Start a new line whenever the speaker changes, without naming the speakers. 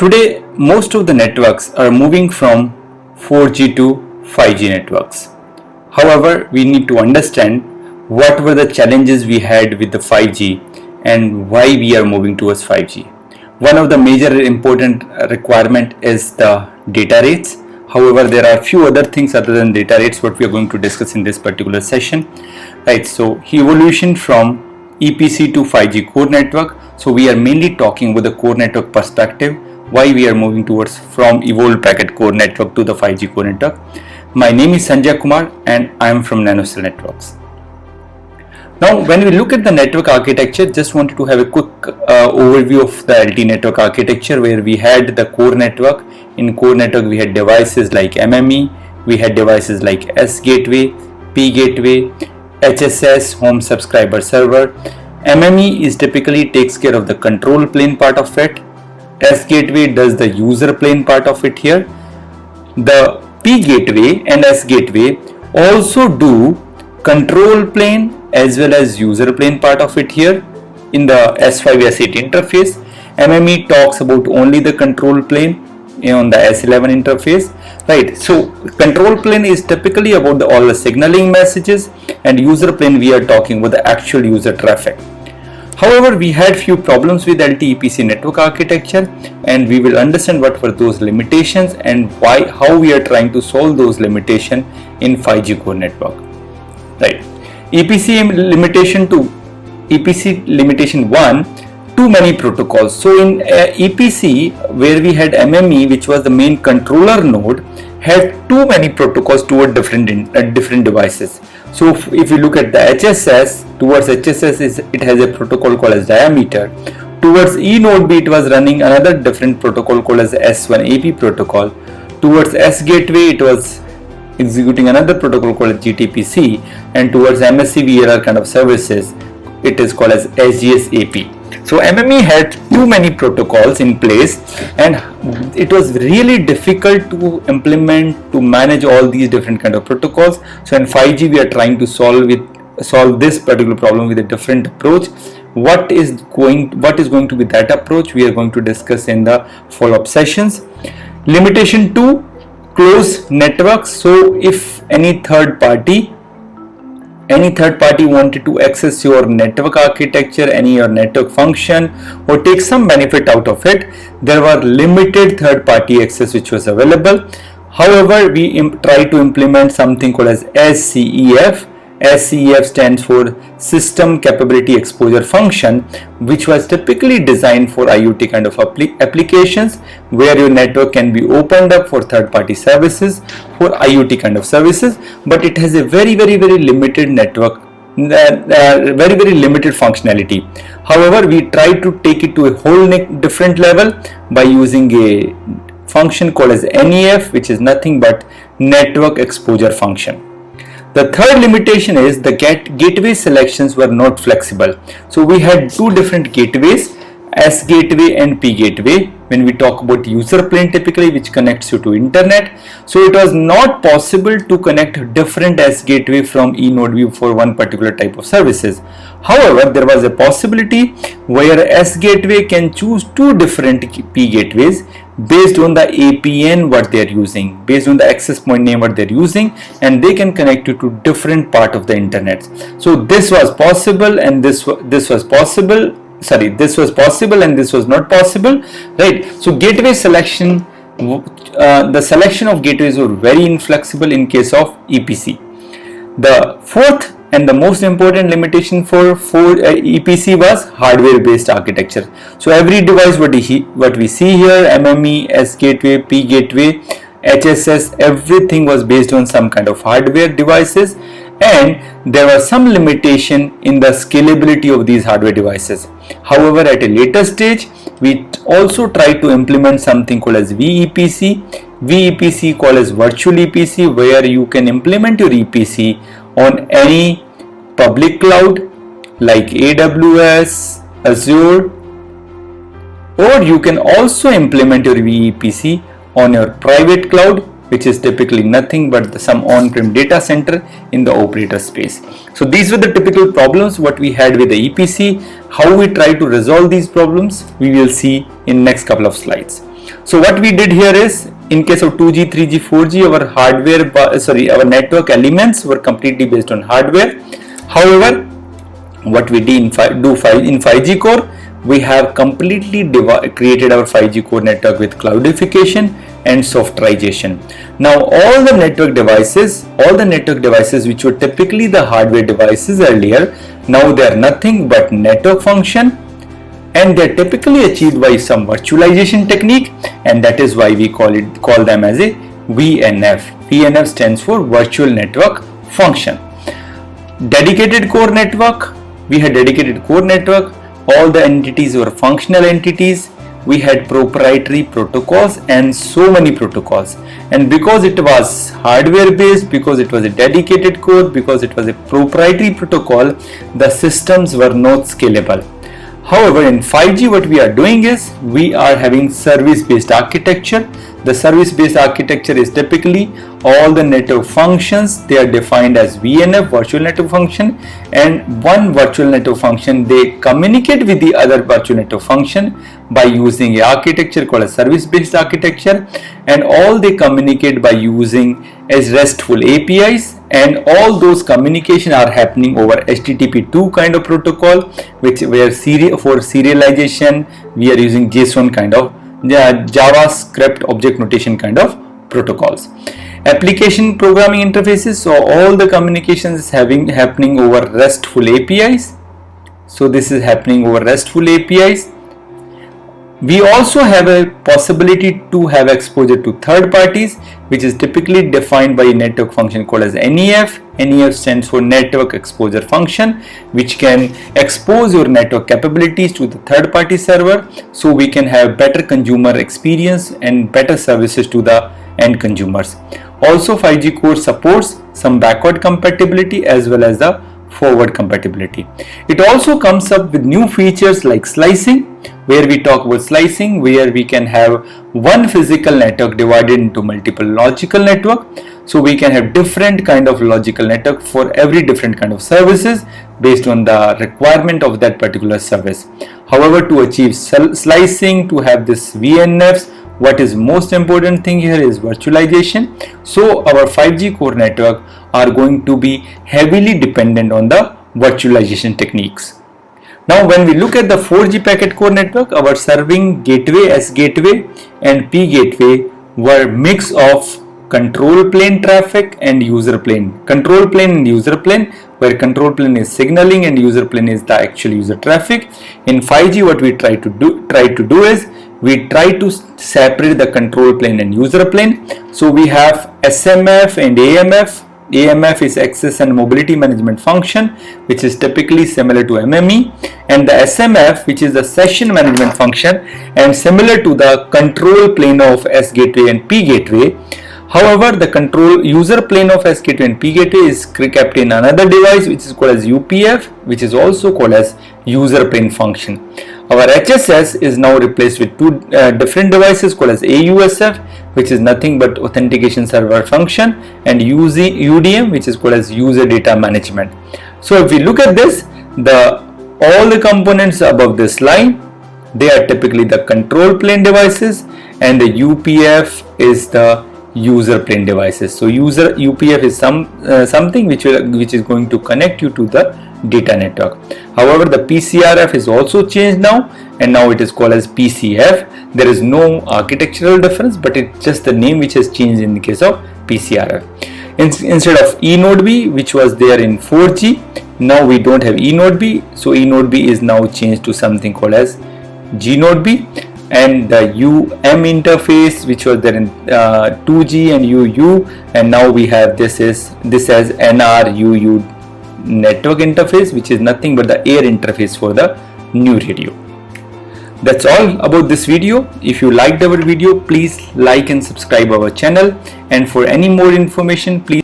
Today, most of the networks are moving from 4G to 5G networks. However, we need to understand what were the challenges we had with the 5G and why we are moving towards 5G. One of the major important requirement is the data rates. However, there are a few other things other than data rates what we are going to discuss in this particular session. Right, so evolution from EPC to 5G core network. So we are mainly talking with the core network perspective, why we are moving towards from evolved packet core network to the 5G core network. My name is Sanjay Kumar and I am from NanoCell Networks. Now, when we look at the network architecture, just wanted to have a quick overview of the LTE network architecture, where we had the core network. In core network, we had devices like MME, we had devices like S gateway, P gateway, HSS, home subscriber server. MME is typically takes care of the control plane part of it. S gateway does the user plane part of it here. The P gateway and S gateway also do control plane as well as user plane part of it here in the S5 S8 interface. MME talks about only the control plane on the S11 interface, right? So control plane is typically about all the signaling messages, and user plane we are talking about the actual user traffic. However, we had few problems with LTE EPC network architecture, and we will understand what were those limitations and how we are trying to solve those limitations in 5G core network. Right. EPC limitation 1, too many protocols. So in EPC, where we had MME, which was the main controller node, had too many protocols toward different devices. So if you look at the HSS, towards HSS it has a protocol called as diameter. Towards E node B, it was running another different protocol called as S1 AP protocol. Towards S gateway, it was executing another protocol called as GTPC, and towards MSC VLR kind of services, it is called as SGS AP. So MME had too many protocols in place, and it was really difficult to implement, to manage all these different kind of protocols. So in 5G, we are trying to solve this particular problem with a different approach. What is going to be that approach? We are going to discuss in the follow-up sessions. Limitation 2, closed networks. So if any third party wanted to access your network architecture, your network function, or take some benefit out of it, there were limited third party access which was available. However, we try to implement something called as SCEF. SCEF stands for System Capability Exposure Function, which was typically designed for IoT kind of applications, where your network can be opened up for third-party services, for IoT kind of services, but it has a very limited network, very limited functionality. However, we try to take it to a whole different level by using a function called as NEF, which is nothing but Network Exposure Function. The third limitation is the gateway selections were not flexible. So we had two different gateways, S gateway and P gateway, when we talk about user plane typically, which connects you to internet. So it was not possible to connect different S gateway from E node view for one particular type of services. However, there was a possibility where S gateway can choose two different P gateways based on the APN what they are using, based on the access point name what they are using, and they can connect you to different part of the internet. So this was possible, and this was possible. Sorry, this was possible and this was not possible, right? So gateway selection, the selection of gateways were very inflexible in case of EPC. The fourth and the most important limitation for EPC was hardware based architecture. So every device what we see here, MME, S gateway, P gateway, HSS, everything was based on some kind of hardware devices, and there was some limitation in the scalability of these hardware devices. However, at a later stage, we also tried to implement something called as VEPC. VEPC called as virtual EPC, where you can implement your EPC on any public cloud like AWS, Azure, or you can also implement your VEPC on your private cloud, which is typically nothing but some on-prem data center in the operator space. So these were the typical problems what we had with the EPC. How we try to resolve these problems, we will see in next couple of slides. So what we did here is, in case of 2G, 3G, 4G, our network elements were completely based on hardware. However, what we did in 5G core, we have completely created our 5G core network with cloudification and softwarization. Now all the network devices which were typically the hardware devices earlier, now they are nothing but network function, and they are typically achieved by some virtualization technique, and that is why we call them as a VNF. VNF stands for virtual network function. Dedicated core network, we had dedicated core network. All the entities were functional entities. We had proprietary protocols and so many protocols, and because it was hardware based, because it was a dedicated core, because it was a proprietary protocol, the systems were not scalable. However, in 5G what we are doing is, we are having service based architecture. The service based architecture is typically all the network functions, they are defined as VNF, virtual network function, and one virtual network function, they communicate with the other virtual network function by using a architecture called a service based architecture, and all they communicate by using as RESTful APIs, and all those communication are happening over HTTP2 kind of protocol, which where for serialization we are using JSON kind of JavaScript object notation kind of protocols. Application programming interfaces, so all the communications is happening over RESTful APIs. So this is happening over RESTful APIs. We also have a possibility to have exposure to third parties, which is typically defined by a network function called as NEF. NEF stands for network exposure function, which can expose your network capabilities to the third party server, so we can have better consumer experience and better services to the end consumers. Also 5G core supports some backward compatibility as well as the forward compatibility. It also comes up with new features like slicing, where we talk about slicing, where we can have one physical network divided into multiple logical network. So we can have different kind of logical network for every different kind of services based on the requirement of that particular service. However, to achieve slicing, to have this VNFs, what is most important thing here is virtualization. So our 5G core network are going to be heavily dependent on the virtualization techniques. Now when we look at the 4G packet core network, our serving gateway, S gateway and P gateway were mix of control plane traffic and user plane. Control plane and user plane, where control plane is signaling and user plane is the actual user traffic. In 5G what we try to do is, we try to separate the control plane and user plane. So we have SMF and AMF. AMF is access and mobility management function, which is typically similar to MME, and the SMF, which is the session management function and similar to the control plane of S gateway and P gateway. However, the control user plane of S gateway and P gateway is kept in another device, which is called as UPF, which is also called as user plane function. Our HSS is now replaced with two different devices called as AUSF, which is nothing but authentication server function, and UDM, which is called as user data management. So if we look at this, all the components above this line, they are typically the control plane devices, and the UPF is the user plane devices. So UPF is something which is going to connect you to the data network. However, the PCRF is also changed now, and now it is called as PCF. There is no architectural difference, but it's just the name which has changed in the case of PCRF. Instead of eNode B, which was there in 4G, now we don't have eNode B. So eNode B is now changed to something called as GNode B, and the UM interface, which was there in 2G and UU, and now we have this as NR-UU network interface, which is nothing but the air interface for the new radio. That's all about this video. If you liked our video, please like and subscribe our channel, and for any more information, please